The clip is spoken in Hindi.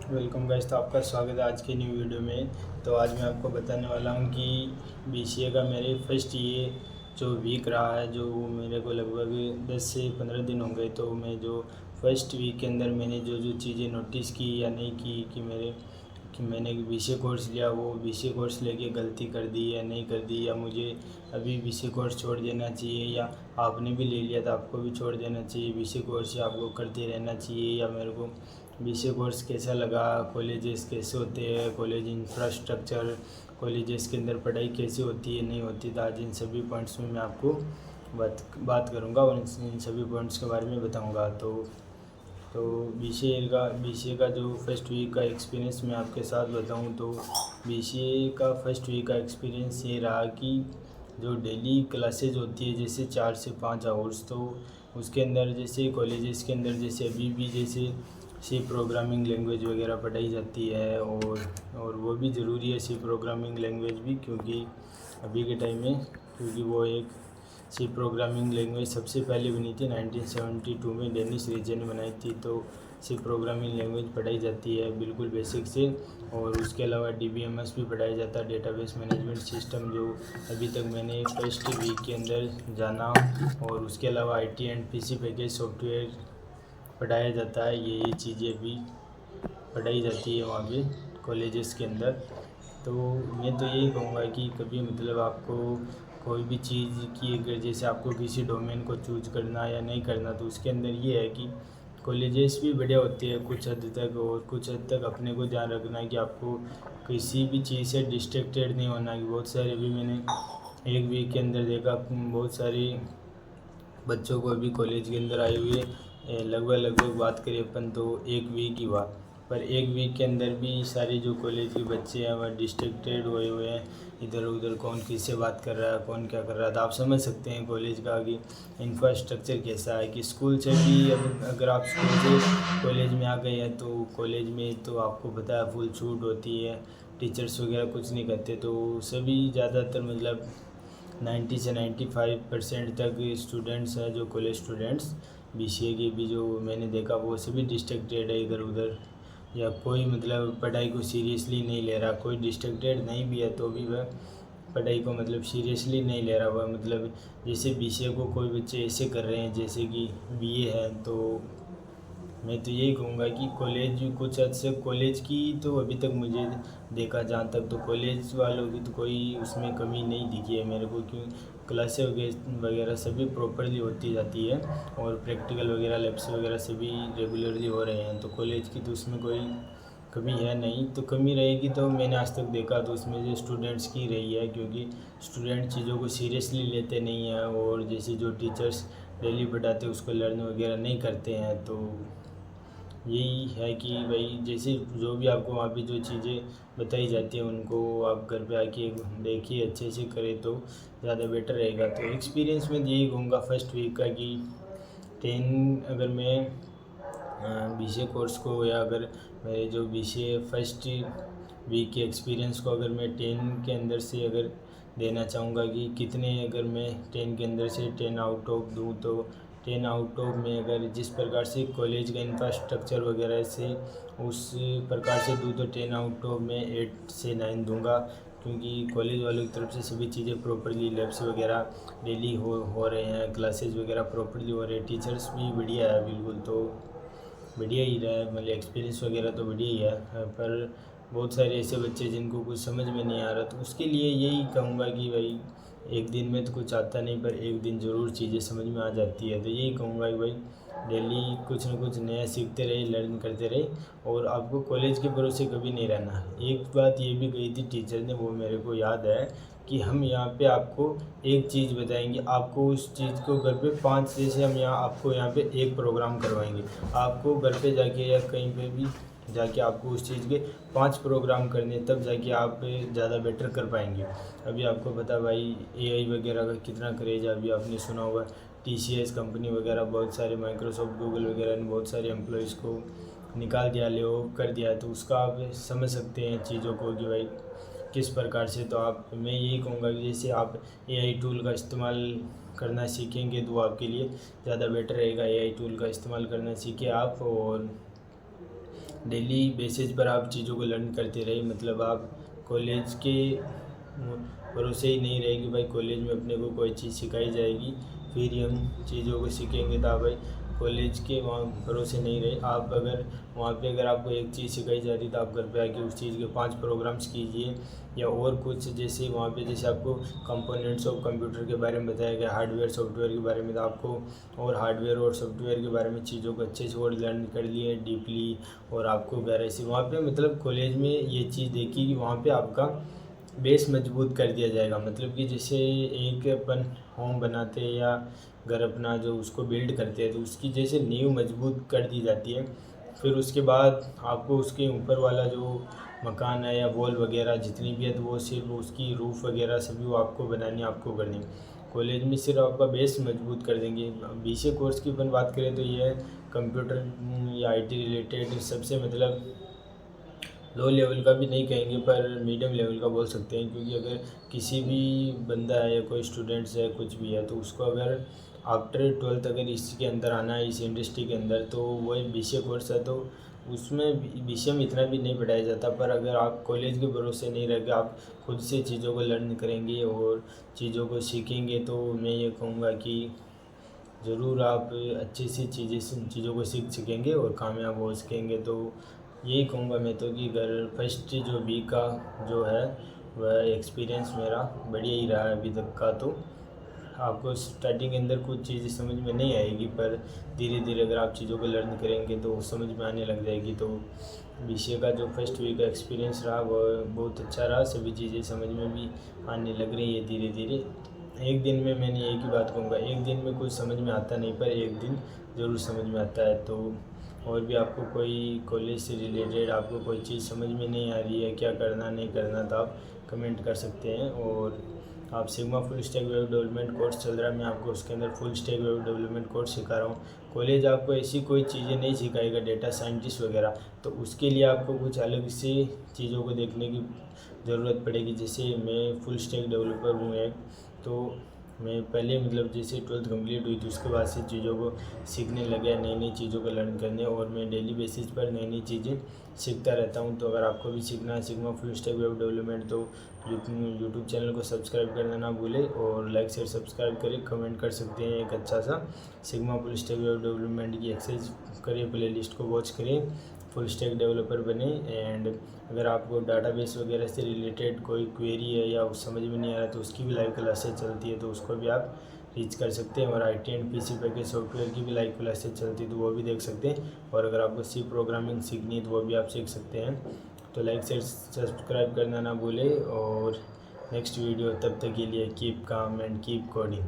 Welcome guys. तो आपका स्वागत है आज की न्यू वीडियो में। तो आज मैं आपको बताने वाला हूँ कि बीसीए का मेरे फर्स्ट ये जो वीक रहा है, जो मेरे को लगभग 10 से 15 दिन हो गए। तो मैं जो फर्स्ट वीक के अंदर मैंने जो जो चीज़ें नोटिस की या नहीं की कि मैंने बीसीए कोर्स लिया, वो बीसीए कोर्स लेके गलती कर दी या नहीं कर दी, या मुझे अभी बीसीए कोर्स छोड़ देना चाहिए, या आपने भी ले लिया तो आपको भी छोड़ देना चाहिए बीसीए कोर्स, या आपको करते रहना चाहिए, या मेरे को बीसीए कोर्स कैसा लगा, कॉलेजेस कैसे होते हैं, कॉलेज इंफ्रास्ट्रक्चर, कॉलेजेस के अंदर पढ़ाई कैसे होती है नहीं होती। तो आज इन सभी पॉइंट्स में मैं आपको बात करूँगा और इन सभी पॉइंट्स के बारे में बताऊँगा। तो बीसीए का जो फर्स्ट वीक का एक्सपीरियंस मैं आपके साथ बताऊं, तो बीसीए का फर्स्ट वीक का एक्सपीरियंस ये रहा कि जो डेली क्लासेज होती है जैसे 4 से 5 आवर्स, तो उसके अंदर जैसे कॉलेजेस के अंदर जैसे अभी भी जैसे सी प्रोग्रामिंग लैंग्वेज वगैरह पढ़ाई जाती है, और वो भी ज़रूरी है सी प्रोग्रामिंग लैंग्वेज भी, क्योंकि अभी के टाइम में, क्योंकि वो एक सी प्रोग्रामिंग लैंग्वेज सबसे पहले बनी थी 1972 में, डेनिस रीजन ने बनाई थी। तो सी प्रोग्रामिंग लैंग्वेज पढ़ाई जाती है बिल्कुल बेसिक से, और उसके अलावा डीबीएमएस भी पढ़ाया जाता है, डेटाबेस मैनेजमेंट सिस्टम, जो अभी तक मैंने फर्स्ट वीक के अंदर जाना। और उसके अलावा IT and PC package software पढ़ाया जाता है। ये चीज़ें भी पढ़ाई जाती है वहाँ पे कॉलेजेस के अंदर। तो मैं तो यही कहूँगा कि कभी मतलब आपको कोई भी चीज़ की, अगर जैसे आपको किसी डोमेन को चूज करना या नहीं करना, तो उसके अंदर ये है कि कॉलेजेस भी बढ़िया होती है कुछ हद तक, और कुछ हद तक अपने को ध्यान रखना है कि आपको किसी भी चीज़ से डिस्ट्रैक्टेड नहीं होना। कि बहुत सारे अभी मैंने एक वीक के अंदर देखा, बहुत सारी बच्चों को अभी कॉलेज के अंदर आए हुए लगभग बात करें अपन तो एक वीक ही हुआ, पर एक वीक के अंदर भी सारे जो कॉलेज के बच्चे हैं वह डिस्ट्रैक्टेड हुए हुए हैं, इधर उधर कौन किससे बात कर रहा है, कौन क्या कर रहा है। तो आप समझ सकते हैं कॉलेज का कि इंफ्रास्ट्रक्चर कैसा है, कि स्कूल से भी अगर आप स्कूल से कॉलेज में आ गए हैं, तो कॉलेज में तो आपको पता है फुल छूट होती है, टीचर्स वगैरह कुछ नहीं करते। तो सभी ज़्यादातर मतलब 90 से 95% तक स्टूडेंट्स हैं, जो कॉलेज स्टूडेंट्स बीसीए के भी जो मैंने देखा, वो सभी डिस्ट्रैक्टेड है इधर उधर, या कोई मतलब पढ़ाई को सीरियसली नहीं ले रहा। कोई डिस्ट्रैक्टेड नहीं भी है तो भी वह पढ़ाई को मतलब सीरियसली नहीं ले रहा हुआ। मतलब जैसे बीसीए को कोई बच्चे ऐसे कर रहे हैं जैसे कि बीए है। तो मैं तो यही कहूँगा कि कॉलेज कुछ हद से कॉलेज की तो अभी तक मुझे देखा जहाँ तक, तो कॉलेज वालों की तो कोई उसमें कमी नहीं दिखी है मेरे को, क्यों क्लासें वगैरह सभी प्रॉपरली होती जाती है, और प्रैक्टिकल वगैरह लैब्स वगैरह सभी रेगुलरली हो रहे हैं। तो कॉलेज की तो उसमें कोई कमी है नहीं। तो कमी रहेगी तो मैंने आज तक देखा तो उसमें जो स्टूडेंट्स की रही है, क्योंकि स्टूडेंट चीज़ों को सीरियसली लेते नहीं हैं, और जैसे जो टीचर्स डेली पढ़ाते उसको लर्न वगैरह नहीं करते हैं। तो यही है कि भाई जैसे जो भी आपको वहाँ पे जो चीज़ें बताई जाती हैं उनको आप घर पे आके देखिए, अच्छे से करें तो ज़्यादा बेटर रहेगा। तो एक्सपीरियंस में यही कहूँगा फर्स्ट वीक का कि 10 अगर मैं बीसीए कोर्स को, या अगर मेरे जो बीसीए फर्स्ट वीक के एक्सपीरियंस को अगर मैं 10 के अंदर से अगर देना चाहूँगा कि कितने, अगर मैं 10 के अंदर से 10 आउट ऑफ दूँ, तो 10 आउट ऑफ में अगर जिस प्रकार से कॉलेज का इंफ्रास्ट्रक्चर वगैरह से उस प्रकार से दूँ, तो 10 आउट ऑफ में 8 से 9 दूँगा, क्योंकि कॉलेज वालों की तरफ से सभी चीज़ें प्रॉपरली लैब्स वगैरह डेली हो रहे हैं, क्लासेस वगैरह प्रॉपरली हो रहे हैं, टीचर्स भी बढ़िया है बिल्कुल। तो बढ़िया ही रहा है, मतलब एक्सपीरियंस वगैरह तो बढ़िया ही है। पर बहुत सारे ऐसे बच्चे जिनको कुछ समझ में नहीं आ रहा, तो उसके लिए यही कहूँगा कि भाई एक दिन में तो कुछ आता नहीं, पर एक दिन ज़रूर चीज़ें समझ में आ जाती है। तो यही कहूँगा कि भाई डेली कुछ ना कुछ नया सीखते रहे, लर्न करते रहे, और आपको कॉलेज के भरोसे कभी नहीं रहना। एक बात ये भी कही थी टीचर ने, वो मेरे को याद है, कि हम यहाँ पे आपको एक चीज़ बताएंगे, आपको उस चीज़ को घर पे 5, जैसे हम यहाँ आपको यहाँ पे एक प्रोग्राम करवाएंगे, आपको घर पे जाके या कहीं पे भी जाके आपको उस चीज़ के 5 प्रोग्राम करने, तब जाके आप ज़्यादा बेटर कर पाएंगे। अभी आपको पता भाई एआई वगैरह का कितना क्रेज़ है, अभी आपने सुना होगा टीसीएस कंपनी वगैरह, बहुत सारे माइक्रोसॉफ्ट गूगल वगैरह ने बहुत सारे एम्प्लॉयज़ को निकाल दिया, ले ऑफ कर दिया। तो उसका आप समझ सकते हैं चीज़ों को कि भाई किस प्रकार से। तो आप, मैं यही कहूँगा कि जैसे आप एआई टूल का इस्तेमाल करना सीखेंगे तो आपके लिए ज़्यादा बेटर रहेगा। एआई टूल का इस्तेमाल करना सीखें आप, और डेली बेसिस पर आप चीज़ों को लर्न करते रहिए। मतलब आप कॉलेज के भरोसे ही नहीं रहेगी भाई कॉलेज में अपने को कोई चीज़ सिखाई जाएगी फिर ही हम चीज़ों को सीखेंगे। तो आप भाई कॉलेज के वहाँ भरोसे नहीं रहे। आप अगर वहाँ पे अगर आपको एक चीज़ सिखाई जा रही तो आप घर पे आके उस चीज़ के 5 प्रोग्राम्स कीजिए या और कुछ। जैसे वहाँ पे जैसे आपको कंपोनेंट्स ऑफ कंप्यूटर के बारे में बताया गया, हार्डवेयर सॉफ्टवेयर के बारे में, तो आपको और हार्डवेयर और सॉफ्टवेयर के बारे में चीज़ों को अच्छे से और लर्न कर लिए डीपली। और आपको गहराई से वहाँ पे मतलब कॉलेज में ये चीज़ देखी कि वहाँ पे आपका बेस मजबूत कर दिया जाएगा। मतलब कि जैसे एक अपन होम बनाते हैं या घर अपना जो उसको बिल्ड करते हैं तो उसकी जैसे नींव मजबूत कर दी जाती है। फिर उसके बाद आपको उसके ऊपर वाला जो मकान है या वॉल वगैरह जितनी भी है तो वो सिर्फ उसकी रूफ़ वगैरह सभी वो आपको बनानी आपको करनी। कॉलेज में सिर्फ आपका बेस मजबूत कर देंगे। बीसीए कोर्स की अपन बात करें तो ये कंप्यूटर या आईटी रिलेटेड सबसे मतलब लो लेवल का भी नहीं कहेंगे पर मीडियम लेवल का बोल सकते हैं। क्योंकि अगर किसी भी बंदा है या कोई स्टूडेंट्स है कुछ भी है तो उसको अगर आफ्टर 12th अगर इसके अंदर आना है इस इंडस्ट्री के अंदर तो वही बीसीए कोर्स है। तो उसमें बीसीए में इतना भी नहीं पढ़ाया जाता। पर अगर आप कॉलेज के भरोसे नहीं रह के आप खुद से चीज़ों को लर्न करेंगे और चीज़ों को सीखेंगे तो मैं ये कहूँगा कि ज़रूर आप अच्छी सी चीज़ों को सीख सकेंगे और कामयाब हो सकेंगे। तो यही कहूँगा मैं तो कि अगर फर्स्ट जो बी का जो है वह एक्सपीरियंस मेरा बढ़िया ही रहा है अभी तक का। तो आपको स्टार्टिंग के अंदर कुछ चीज़ें समझ में नहीं आएगी पर धीरे धीरे अगर आप चीज़ों को लर्न करेंगे तो समझ में आने लग जाएगी। तो बीसीए का जो फर्स्ट वीक का एक्सपीरियंस रहा वह बहुत अच्छा रहा। सभी चीज़ें समझ में भी आने लग रही है धीरे धीरे। एक दिन में मैंने एक ही बात कहूँगा, एक दिन में कुछ समझ में आता नहीं पर एक दिन ज़रूर समझ में आता है। तो और भी आपको कोई कॉलेज से रिलेटेड आपको कोई चीज़ समझ में नहीं आ रही है क्या करना नहीं करना तो आप कमेंट कर सकते हैं। और आप sigma full stack web development course चल रहा है, मैं आपको उसके अंदर full stack web development course सिखा रहा हूँ। कॉलेज आपको ऐसी कोई चीज़ें नहीं सिखाएगा डेटा साइंटिस्ट वगैरह, तो उसके लिए आपको कुछ अलग से चीज़ों को देखने की ज़रूरत पड़ेगी। जैसे मैं फुल स्टैक डेवलपर हूँ एक, तो मैं पहले मतलब जैसे 12th कंप्लीट हुई थी उसके बाद से चीज़ों को सीखने लगे, नई नई चीज़ों को लर्न करने। और मैं डेली बेसिस पर नई नई चीज़ें सीखता रहता हूं। तो अगर आपको भी सीखना है sigma full stack web development तो यूट्यूब चैनल को सब्सक्राइब करना ना भूलें और लाइक शेयर सब्सक्राइब करें, कमेंट कर सकते हैं। एक अच्छा सा sigma full stack web development की एक्सरसाइज करें, प्ले लिस्ट को वॉच करें, फुल स्टैक डेवलपर बने। एंड अगर आपको डाटाबेस वगैरह से रिलेटेड कोई क्वेरी है या समझ में नहीं आ रहा तो उसकी भी लाइव क्लासेस चलती है तो उसको भी आप रीच कर सकते हैं। और IT and PC package software की भी लाइव क्लासेस चलती है तो वो भी देख सकते हैं। और अगर आपको सी प्रोग्रामिंग सीखनी है तो वो भी आप सीख सकते हैं। तो लाइक शेयर सब्सक्राइब करना ना भूलें और नेक्स्ट वीडियो तब तक के लिए keep calm and keep coding.